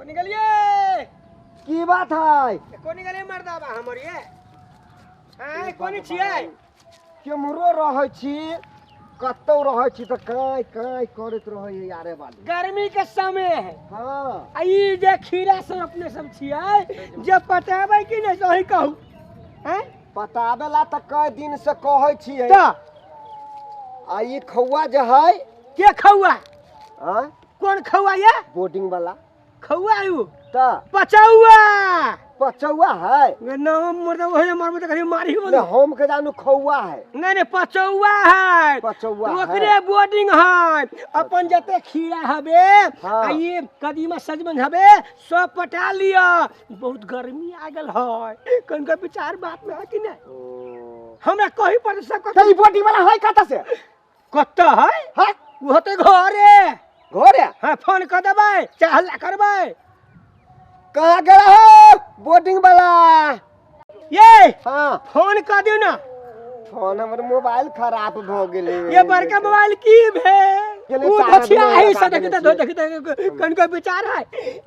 कोनी गलिए की बात है कोनी गलिए मर्दा बा हमर ये हां कोनी छियै केमरो रहै छी कतौ रहै छी त काई काई करत रहै यारे वाली गर्मी के समय है हां आ ई जे खीरा सब अपने सब छियै जे पटाबै कि नै सही कहू हैं पटाबेला त कई दिन से कहै छियै त आ ई खौआ जे है के खौआ हां कौन खौआ ये बोर्डिंग वाला खौआ यू त पचौआ पचौआ है नाम मतलब वही मारबो त कहीं मारी हो ले हम के जानू खौआ है नहीं पचौआ है पचौआ है ओकरे बोर्डिंग है अपन जते खीरा हबे हाँ। आ ये कदीमा सजमन हबे सब पटा लिया बहुत गर्मी आ गेल है कन का विचार बात में है कि नहीं हमरा कही पर सब त ई बोर्डिंग वाला है कत से कत है हां वो होते घरे घरे हां फोन कर देबै चाहे हल्ला करबै कहाँ गया हो बोर्डिंग वाला ये हाँ फोन कर दियो ना फोन हमर मोबाइल खराब भ गेले ये बड़का मोबाइल की भे गेले उ चारा धछिया दिन है लगा सब देने देखते कन का विचार है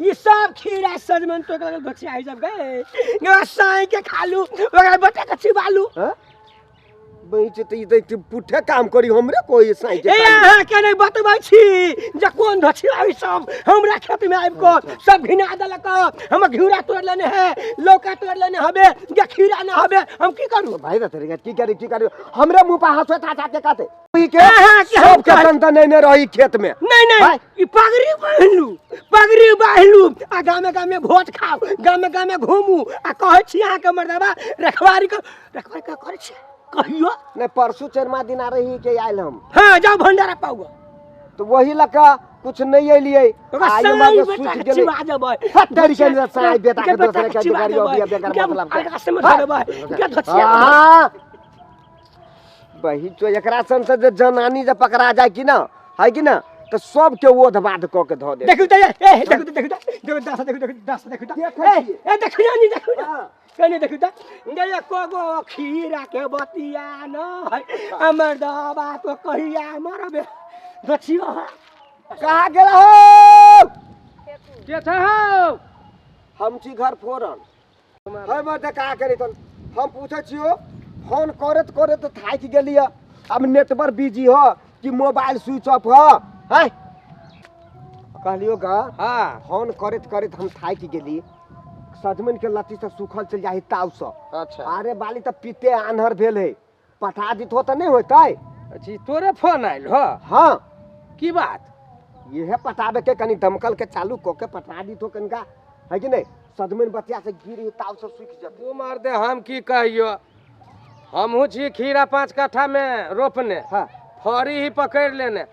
ये सब खीरा सजमन तो धछिया है सब गए ये साई के खालू ओकरा बटे के चिबालू हां बेच त ई त पुठे काम करी हमरे कोई साई के ए हां के नहीं बतबै छी जे कोन धछिया है सब हमरा खेत में आइब को सब घिना देलक हम घिउरा तोड़ लेने है लौका तोड़ लेने हबे जे खीरा ना हबे हम की करू भाई रे तेरे की करी हमरे मुंह पर हंसो था के काते ई के हाँ, के हम सब के तन नहीं रही खेत में नहीं नहीं ई पगड़ी बाहलू आ गामे भोज खाओ गामे घूमू आ कहै छी अहाँ के मर्दबा रखवारी का करै छी कहियो ने परसों चरमा दिन आ रही के आइल हम हां जाओ भंडारा पाओ तो वही लका कुछ नहीं एलिए आइयो मत सूत गेले चिबा देबै हत्तरी के साई बेटा के दूसरे के गाड़ी अभी बेकार मतलब अलग से मत देबै के धछिया हां बही तो एकरा संसद जनानी जे पकड़ा जाय कि ना है कि ना तो सब के ओध बाध क के ध दे देखू त ए देखू दास देखू ए देखू नहीं देखू कने देखू त गया कोगो खीरा के बतिया न हमर दबा तो कहिया मरबे दछिया कहाँ गेला हो के छ हो हम छी घर फोरन है मत का करी तन हम पूछे छियो फोन करत थाक गेलिए अब नेटवर्क बिजी हो कि मोबाइल स्विच ऑफ हो है कहलियो का हां फोन करत हम थाक गेली सजमन के लत्ती से सूखल चल जाही ताव से अच्छा अरे बाली त पीते आन्हर भेल है पठा दित हो त नहीं होतै अच्छी तोरे फोन आइल हो हां की बात ये पटाबे के कनी दमकल के चालू क के पटा दित हो कनका है कि नहीं सजमन बतिया से गिरी ताव से सूख जत तू मार दे हम की कहियो हमहू छी खीरा 5 कट्ठा में रोपने हां फरी ही पकड़ लेने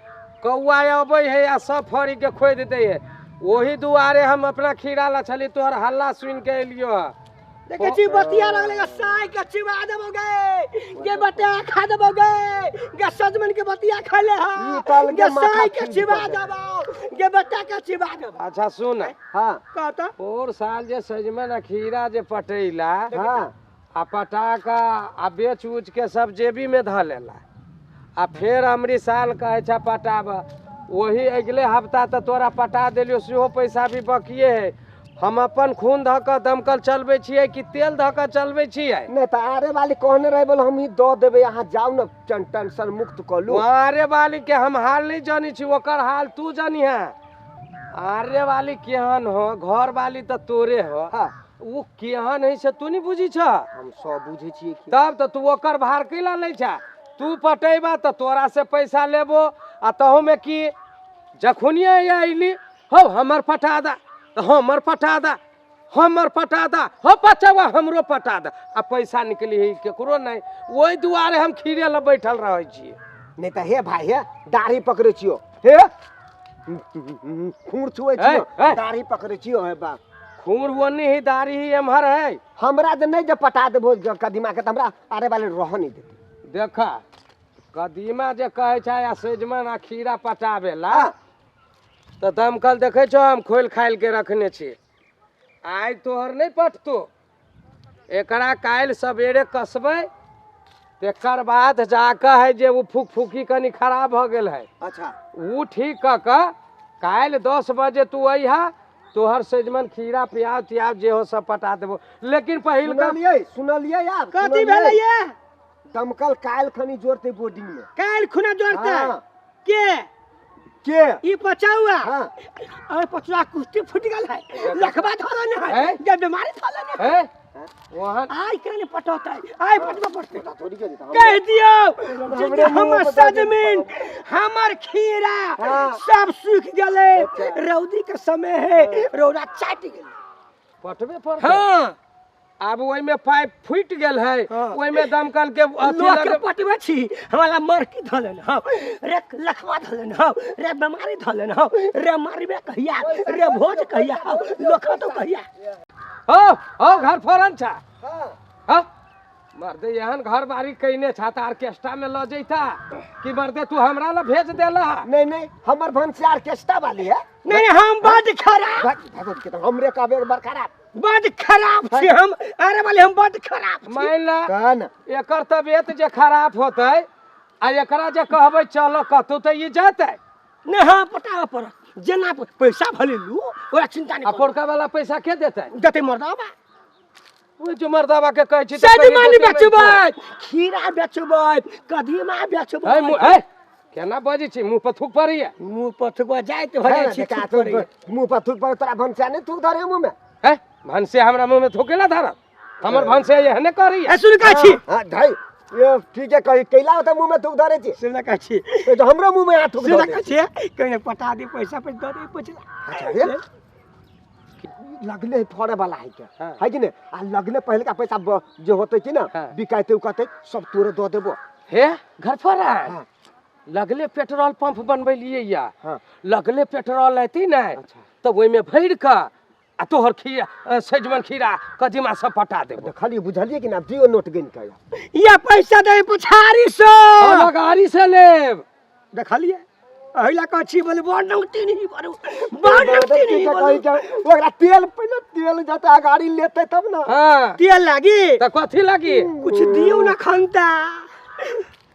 कौआ अबै है या सब फरी के खोद दे है वही दुआरे हम अपना खीरा ला छली तोहर हल्ला सुन के एलियो देखे छी बतिया लगले साई के चिबा देबोगे गे बटा खा देबोगे गे सजमन के बतिया खाले ई तल हा के गे माथा साई के फूट चिबा जाए। देबो गे बटा के चिबा देबो अच्छा सुन हां कहता और साल जे सजमन आ खीरा जे पटैला हां आ पटा का आ बेच उच के सब जेबी में ध लेला आ फिर हमरी साल कहे छा पटाब वही अगले हफ्ता तो तोरा पटा देलियो सेहो पैसा भी बकिए है हम अपन खून धऽ कऽ दमकल चलबै छियै कि तेल धऽ कऽ चलबै छियै नहीं तो आरे वाली कहने रहे बोल हम ही दो देबे यहाँ जाओ ना टेंशन मुक्त कर लू आरे वाली के हम हाल नहीं जानी छी ओकर हाल तू जानी है आरे वाली केहन हो घर वाली तो तोरे हो हाँ वो केहन है से तू नहीं बुझी छ हम सब बुझे छिए कि तब तो तू ओकर भार कैला लै छा तू पटेबा तो तोरा से पैसा लेबो आ तहु में की जखुनिया अइली हो हमर पटा दा तो हमर पटा दा हो पचवा हमरो पटा दा आ पैसा निकली है केकरो नहीं वही दुआरे हम खीरे ल बैठल रहे छिए नहीं तो हे भाई हे दाढ़ी पकड़े छियो हे खूर छुए छियो ए। दाढ़ी पकड़े छियो हे बा खूर वनी ही दाढ़ी ही एम्हर है हमरा जे नहीं जे पटा देबो कदीमा के त हमरा आरे वाले रह नहीं देते देखा कदीमा जे कहे छै आ सजमन आ खीरा पटाबेला तो दमकल देखे छो हम खोल खाइल के रखने छी आइ तोहर नहीं पटतो एकरा काल्हि सवेरे कसबै तेकर बाद जाके है जे वो फूकी कनी खराब हो गेल है अच्छा वो ठीक क के काल्हि 10 बजे तू अइहा तोहर सजमन खीरा प्याज त्याज जे हो सब पटा देबो, लेकिन पहिल का सुनलिए यार कथी भेलै ये दमकल काल खनी जोड़ते बोर्डिंग में काल खुना जोड़ता हाँ। के के ई पचाउआ हाँ और पचुआ कुश्ती फुट गेल है लखबा धरन है हैं? जब बीमारी धरन है है वहां आई केने पटोता है आई पटवा पड़ते थोड़ी के देता कह दियो हमरे जे मुंह हमर में बता दे। सजमीन हमर खीरा हाँ। सब सूख गेले अच्छा। रौदी के समय है रौदा चाट गेले पटवे पर हां अब ओइ में पाइप फूट गेल है, हाँ। ओइ में दमकल के अथी लोग के लगे पटवा छी हमरा मरकी धलन हां रे लखवा धलन हां रे बीमारी धलन हां रे मारबे कहिया रे भोज कहिया लोखा तो कहिया हो घर फौरन छा हां हाँ मर्दे एहन घर बारी कइने छा त ऑर्केस्ट्रा में ल जैता कि मर्दे तू हमरा ला भेज देला। नहीं हमर भंसी ऑर्केस्ट्रा वाली है नहीं हम बड़ खराब भगवत के तो हमरे का बेर खराब बड़ खराब छी हम अरे वाले हम बड़ खराब छी मान ला कान एकर तबियत जे खराब होतै आ एकरा जे कहबै चलो कतौ त ई जेतै नहीं हाँ पटावा पर जना पैसा भले लू ओरा चिंता आ नहीं पोरका वाला पैसा के देतै? देते मर्दावा ओ जो मर्दावा के कहै छी त सजमनी बेचबै खीरा बेचबै कदीमा है बेचबै है केना बजै छी मुंह पर थूक पड़ैया? मुंह पर थुकवा जाइत हो जाय छी मुंह पर थूक पर तोरा भंसिया नहीं थूक धरे मुंह में है भनसे हमरा मुंह में थूकेला धरत? हमर भनसे एहने करी ए सुन का छी हां भाई ये ठीक है कही कैला होता मुंह में थूक धरे छी सुन का छी तो जो हमरे मुंह में हाथ थूक सुन धरे का छी कने पटा दे पैसा पे दे पचला अच्छा रे लगले थोड़े वाला है क्या हाँ। है कि नहीं आ लगले पहले का पैसा जो होते कि ना हाँ। बिकाते उकाते सब तोरे दो देबो हे घर पर आ हाँ। लगले पेट्रोल पंप बनबैलिए या हाँ। लगले पेट्रोल ऐती ना अच्छा। तब ओइ में भर का आ तोहर खीरा सजमन खीरा कदीमा सब पटा देबो। खाली बुझलिए कि ना दियो नोट गिन के या पैसा दे पछारी सो गाड़ी से लेब देखलिए अहिला का छी बोले बड़ नौती नहीं करू बड़ नौती नहीं कही के ओकरा तेल पहले तेल जाता गाड़ी लेते तब ना हां तेल लागी त कथी लागी? कुछ दियो ना खनता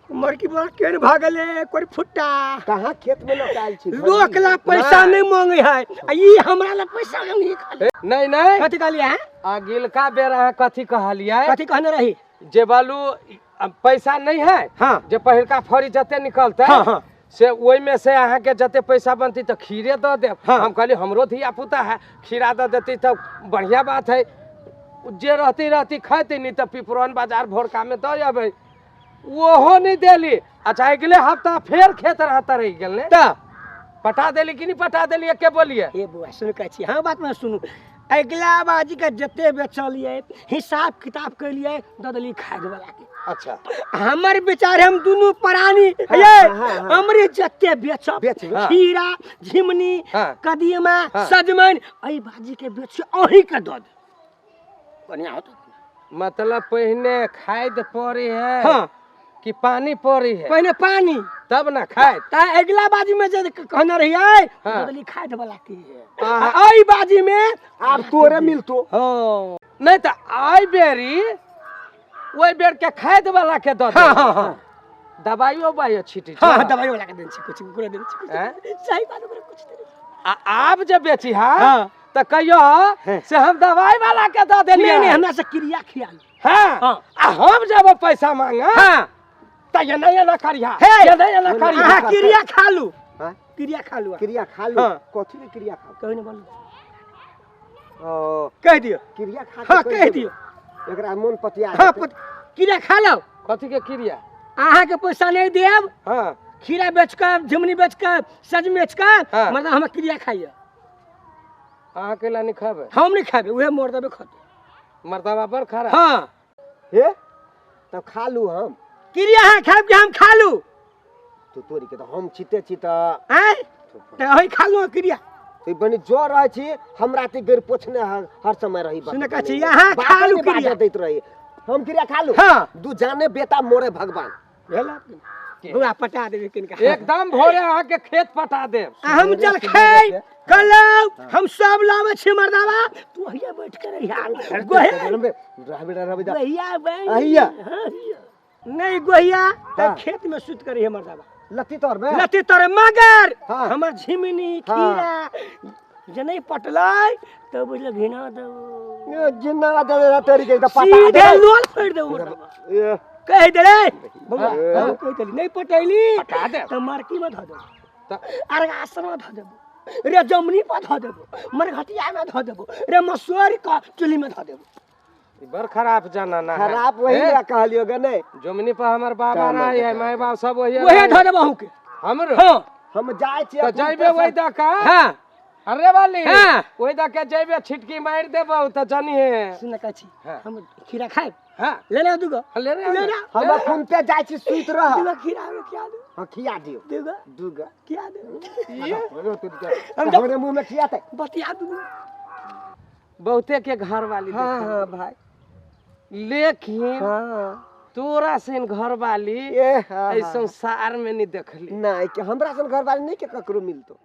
मरकी बड़ केन भागले कोई फुट्टा कहां खेत में लटाइल छी लोक ला पैसा नहीं मांगे है आ ई हमरा ला पैसा नहीं खाले नहीं नहीं कथी कहलिए हैं अगिलका बेर अहाँ कथी कहलिए कथी कहने रही जे बालू पैसा नहीं है हां जे पहिलका फरी जते निकलते हां हां से ओइ में से अहाँ के जते पैसा बनती तो खीरे दे देब। हाँ। हम कहली हमरो धिया पुता है खीरा दे देती तो बढ़िया बात है, जे रहती खाती नहीं तो पिपरौन बाजार भोरका में दे अबै ओहो नहीं देली। अच्छा अगले हफ्ता फिर खेत रहता रही गेल ने त पटा देली कि नहीं पटा देली के बोलिए? ए बुआ सुन के छी हां बात में सुनू अगला बाजी के जते बेचलिए हिसाब किताब के लिए ददली खाद वाला के अच्छा हमर बेचारे हम दोनों प्राणी हाँ, ये हाँ, हाँ। हमरे जते बेचब बेचब, हाँ। खीरा झिमनी हाँ। कदीमा हाँ। सजमन आई बाजी के बेच अही के दद बढ़िया होता मतलब पहले खाद पड़ी है हाँ कि पानी पड़ी है पहले पानी तब ना खाद? ता अगला बाजी में जे कहना रही है हाँ। ददली खाद वाला की है हाँ। आई बाजी में अब तोरे मिलतो हां नहीं तो आई बेरी वही बेर के खाद वाला के दो हाँ हाँ हाँ दवाइयो बाइयो छिटी हाँ दवाई वाला के देन छी कुछ पूरा देन छी हैं? सही बात ओकरा कुछ देन आप जब बेची हाँ। हाँ तो कहियो से हम दवाई वाला के दो देलिए। नहीं नहीं हमरा से क्रिया खियाल हाँ हाँ। आ हम जब पैसा मांगा हां तो ये नहीं करिया हे! ये नहीं करिया। हां क्रिया खा लू हां क्रिया खा लू क्रिया खा लो हाँ। कथी के क्रिया खा कहीं नहीं बोलू ओ कह दियो क्रिया खा हाँ कह दियो एकरा मन पतिया हाँ क्रिया खा लो कथी के क्रिया? अहाँ के पैसा नहीं देब हाँ खीरा बेच कर झिमनी बेच कर सज बेच कर हाँ। मतलब हम क्रिया खाइए अहाँ के ला नहीं खाबे हम नहीं खाबे उहे मोर देबे खाते मर्दवा पर खरा हाँ हे तब खा लू हम क्रिया हाँ खाब के हम खा लू तो तोरी के तो हम चिते चिता आय तो वही खा लू क्रिया तो बनी जो रहे छी हमरा ते गर पोछने हर समय रही सुने का छी यहाँ खा लू क्रिया दैत रही हम क्रिया खा लू हाँ दू जाने बेटा मोरे भगवान भेला बुआ पटा देबे किनका एकदम भोरे अहाँ के खेत पटा दे। हम चल खाई कलौ हम सब लावे छी मर्दावा तू हिया बैठ के रहिया गोहे गोहिया बन अहिया। नहीं गोहिया हाँ। खेत में सुत कर मर्दावा लती तोर में लती तोरे मगर हाँ। हमर झिमनी हाँ। खीरा जे नहीं पटलाई तो बुझले घिना दो ये जिन्ना दे तेरी के पटा सीधे लोल फेर दे ये कह दे रे बबुआ हाँ। कह दे नहीं पटैली पटा दे तो मार्की में धो दे त अरे आश्रम में धो देबो रे जमनी पर धो देबो मरघटिया में धो देबो रे मसूरी का चुली में धो देबो बर खराब जाना ना है। खराब वही ए, ना कहलियो गे नहीं जमिनी पर हमर बाबा ना है माय बाप सब वही वही धो देबो के हमर हां हम जाए छी तो जइबे वही दा का हां अरे वाली हाँ। वही दा के जइबे छिटकी मार देबो त जानी है सुन का छी हाँ। हम खीरा खाए हां ले ले दुगो ले रे ले ले हम फोन पे जाए छी सुत रह दुगो खीरा में क्या दे हां खिया दियो दुगो दूगा क्या दे हम हमरे मुंह में खिया थे बतिया दुगो बहुते के घर वाली हां देखल। हां भाई लेकिन हां तोरा से घर वाली ए हां ऐ संसार में नहीं देखली नहीं कि हमरा सन घर वाले नहीं के ककरो मिलतो